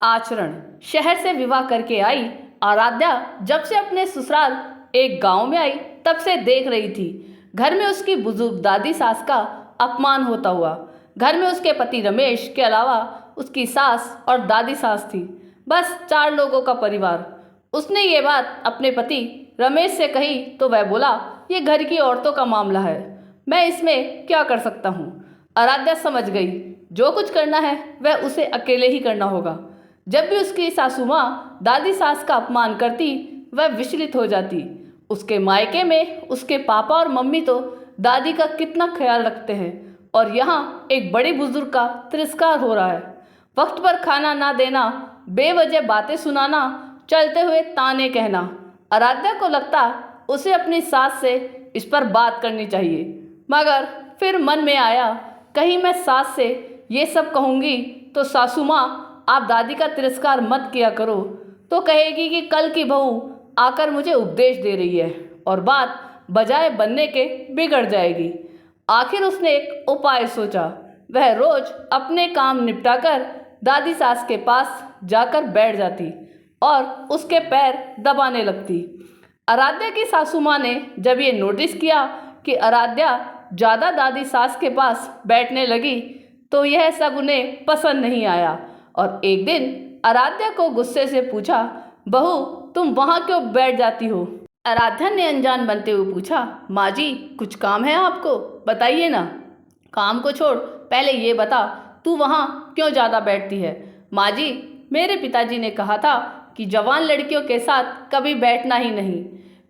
आचरण। शहर से विवाह करके आई आराध्या जब से अपने ससुराल एक गांव में आई तब से देख रही थी घर में उसकी बुजुर्ग दादी सास का अपमान होता हुआ। घर में उसके पति रमेश के अलावा उसकी सास और दादी सास थी, बस 4 लोगों का परिवार। उसने ये बात अपने पति रमेश से कही तो वह बोला, ये घर की औरतों का मामला है, मैं इसमें क्या कर सकता हूँ। आराध्या समझ गई, जो कुछ करना है वह उसे अकेले ही करना होगा। जब भी उसकी सासू माँ दादी सास का अपमान करती वह विचलित हो जाती। उसके मायके में उसके पापा और मम्मी तो दादी का कितना ख्याल रखते हैं और यहाँ एक बड़ी बुजुर्ग का तिरस्कार हो रहा है। वक्त पर खाना ना देना, बेवजह बातें सुनाना, चलते हुए ताने कहना। आराध्या को लगता उसे अपनी सास से इस पर बात करनी चाहिए, मगर फिर मन में आया कहीं मैं सास से ये सब कहूँगी तो सासू माँ आप दादी का तिरस्कार मत किया करो तो कहेगी कि कल की बहू आकर मुझे उपदेश दे रही है और बात बजाय बनने के बिगड़ जाएगी। आखिर उसने एक उपाय सोचा। वह रोज अपने काम निपटाकर दादी सास के पास जाकर बैठ जाती और उसके पैर दबाने लगती। आराध्या की सासू माँ ने जब ये नोटिस किया कि आराध्या ज़्यादा दादी सास के पास बैठने लगी तो यह सब उन्हें पसंद नहीं आया और एक दिन आराध्या को गुस्से से पूछा, बहू तुम वहाँ क्यों बैठ जाती हो। आराध्या ने अनजान बनते हुए पूछा, माँ जी कुछ काम है आपको, बताइए ना। काम को छोड़, पहले ये बता तू वहाँ क्यों ज़्यादा बैठती है। माँ जी मेरे पिताजी ने कहा था कि जवान लड़कियों के साथ कभी बैठना ही नहीं,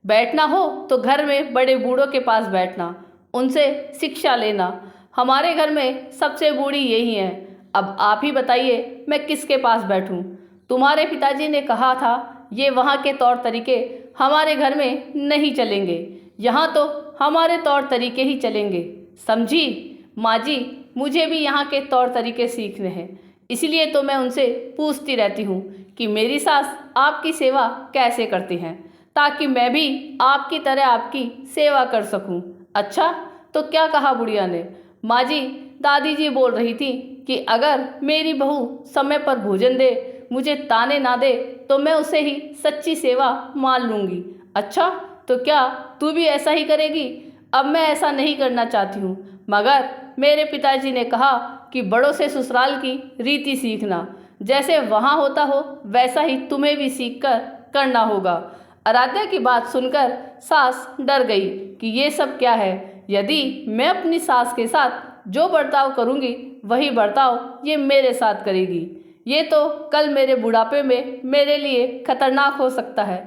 बैठना हो तो घर में बड़े बूढ़ों के पास बैठना, उनसे शिक्षा लेना। हमारे घर में सबसे बूढ़ी यही है, अब आप ही बताइए मैं किसके पास बैठूं। तुम्हारे पिताजी ने कहा था ये वहाँ के तौर तरीके हमारे घर में नहीं चलेंगे, यहाँ तो हमारे तौर तरीके ही चलेंगे, समझी। माँ जी मुझे भी यहाँ के तौर तरीके सीखने हैं, इसलिए तो मैं उनसे पूछती रहती हूँ कि मेरी सास आपकी सेवा कैसे करती हैं, ताकि मैं भी आपकी तरह आपकी सेवा कर सकूँ। अच्छा तो क्या कहा बुढ़िया ने। माँ जी दादी जी बोल रही थी कि अगर मेरी बहू समय पर भोजन दे, मुझे ताने ना दे तो मैं उसे ही सच्ची सेवा मान लूँगी। अच्छा तो क्या तू भी ऐसा ही करेगी। अब मैं ऐसा नहीं करना चाहती हूँ, मगर मेरे पिताजी ने कहा कि बड़ों से ससुराल की रीति सीखना, जैसे वहाँ होता हो वैसा ही तुम्हें भी सीख कर करना होगा। आराध्या की बात सुनकर सास डर गई कि ये सब क्या है। यदि मैं अपनी सास के साथ जो बर्ताव करूँगी वही बर्ताव ये मेरे साथ करेगी, ये तो कल मेरे बुढ़ापे में मेरे लिए खतरनाक हो सकता है।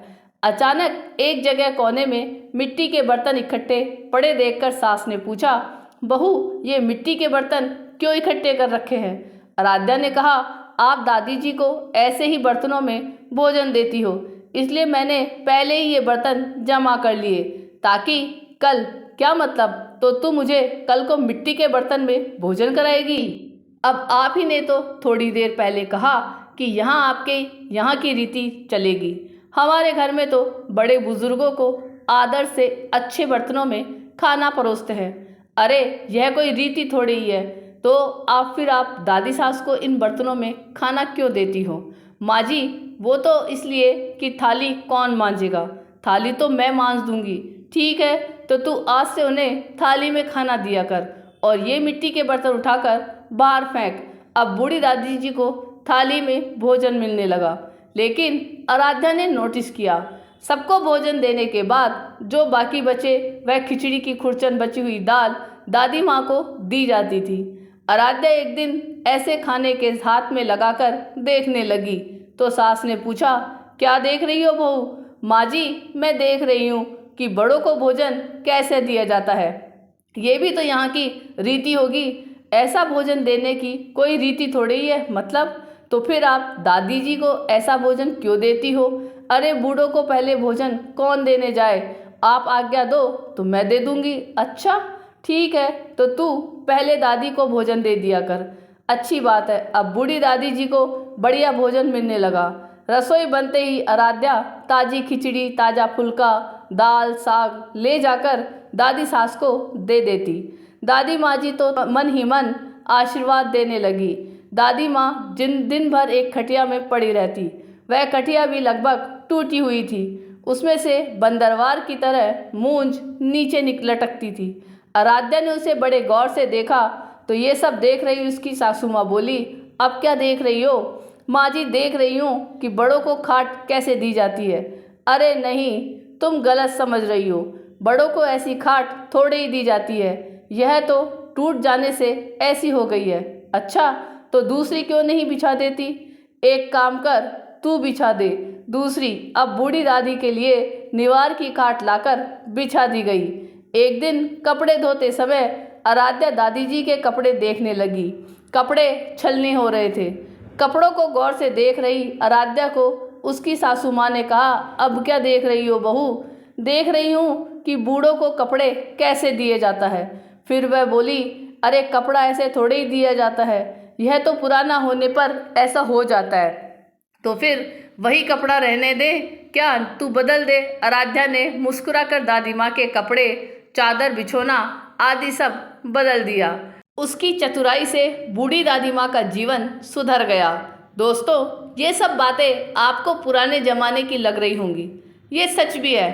अचानक एक जगह कोने में मिट्टी के बर्तन इकट्ठे पड़े देखकर सास ने पूछा, बहू ये मिट्टी के बर्तन क्यों इकट्ठे कर रखे हैं। आराध्या ने कहा, आप दादी जी को ऐसे ही बर्तनों में भोजन देती हो, इसलिए मैंने पहले ही ये बर्तन जमा कर लिए ताकि कल। क्या मतलब, तो तू मुझे कल को मिट्टी के बर्तन में भोजन कराएगी। अब आप ही ने तो थोड़ी देर पहले कहा कि यहाँ आपके यहाँ की रीति चलेगी। हमारे घर में तो बड़े बुजुर्गों को आदर से अच्छे बर्तनों में खाना परोसते हैं। अरे यह कोई रीति थोड़ी ही है, तो आप दादी सास को इन बर्तनों में खाना क्यों देती हो। माँ जी वो तो इसलिए कि थाली कौन मांजेगा, थाली तो मैं मांज दूंगी। ठीक है तो तू आज से उन्हें थाली में खाना दिया कर और ये मिट्टी के बर्तन उठाकर बाहर फेंक। अब बूढ़ी दादी जी को थाली में भोजन मिलने लगा, लेकिन आराध्या ने नोटिस किया सबको भोजन देने के बाद जो बाकी बचे वह खिचड़ी की खुरचन बची हुई दाल दादी माँ को दी जाती थी। आराध्या एक दिन ऐसे खाने के हाथ में लगाकर देखने लगी तो सास ने पूछा, क्या देख रही हो बहू। माँ जी मैं देख रही हूँ कि बड़ों को भोजन कैसे दिया जाता है, ये भी तो यहाँ की रीति होगी। ऐसा भोजन देने की कोई रीति थोड़ी ही है, मतलब तो फिर आप दादी जी को ऐसा भोजन क्यों देती हो। अरे बूढ़ों को पहले भोजन कौन देने जाए, आप आज्ञा दो तो मैं दे दूंगी। अच्छा ठीक है तो तू पहले दादी को भोजन दे दिया कर। अच्छी बात है। अब बूढ़ी दादी जी को बढ़िया भोजन मिलने लगा। रसोई बनते ही आराध्या ताजी खिचड़ी, ताज़ा फुल्का, दाल, साग ले जाकर दादी सास को दे देती। दादी माँ जी तो मन ही मन आशीर्वाद देने लगी। दादी माँ दिन भर एक खटिया में पड़ी रहती। वह खटिया भी लगभग टूटी हुई थी। उसमें से बंदरवार की तरह मूंछ नीचे लटकती थी। आराध्या ने उसे बड़े गौर से देखा तो ये सब देख रही उसकी सासू माँ बोली, अब क्या देख रही हो? माँ जी, देख रही हूँ कि बड़ों को खाट कैसे दी जाती है। अरे नहीं, तुम गलत समझ रही हो। बड़ों को ऐसी खाट थोड़े ही दी जाती है। यह तो टूट जाने से ऐसी हो गई है। अच्छा, तो दूसरी क्यों नहीं बिछा देती? एक काम कर, तू बिछा दे दूसरी। अब बूढ़ी दादी के लिए निवार की खाट लाकर बिछा दी गई। एक दिन कपड़े धोते समय आराध्या दादी जी के कपड़े देखने लगी। कपड़े छलनी हो रहे थे। कपड़ों को गौर से देख रही आराध्या को उसकी सासू माँ ने कहा, अब क्या देख रही हो बहू? देख रही हूँ कि बूढ़ों को कपड़े कैसे दिए जाता है। फिर वह बोली, अरे कपड़ा ऐसे थोड़े ही दिया जाता है, यह तो पुराना होने पर ऐसा हो जाता है। तो फिर वही कपड़ा रहने दे, क्या तू बदल दे? आराध्या ने मुस्कुराकर दादी माँ के कपड़े, चादर, बिछोना आदि सब बदल दिया। उसकी चतुराई से बूढ़ी दादी माँ का जीवन सुधर गया। दोस्तों, ये सब बातें आपको पुराने ज़माने की लग रही होंगी। ये सच भी है,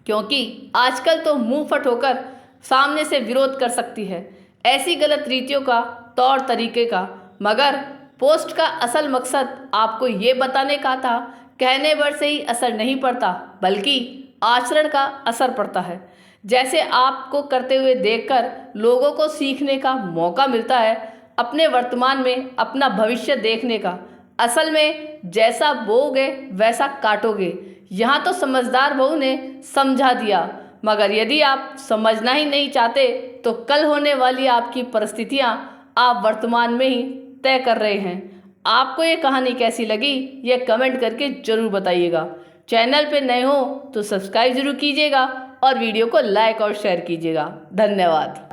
क्योंकि आजकल तो मुंह फट होकर सामने से विरोध कर सकती है ऐसी गलत रीतियों का, तौर तरीके का। मगर पोस्ट का असल मकसद आपको ये बताने का था, कहने भर से ही असर नहीं पड़ता, बल्कि आचरण का असर पड़ता है। जैसे आपको करते हुए देखकर लोगों को सीखने का मौका मिलता है, अपने वर्तमान में अपना भविष्य देखने का। असल में जैसा बोओगे वैसा काटोगे। यहाँ तो समझदार बहू ने समझा दिया, मगर यदि आप समझना ही नहीं चाहते तो कल होने वाली आपकी परिस्थितियाँ आप वर्तमान में ही तय कर रहे हैं। आपको ये कहानी कैसी लगी, ये कमेंट करके ज़रूर बताइएगा। चैनल पे नए हो तो सब्सक्राइब जरूर कीजिएगा और वीडियो को लाइक और शेयर कीजिएगा। धन्यवाद।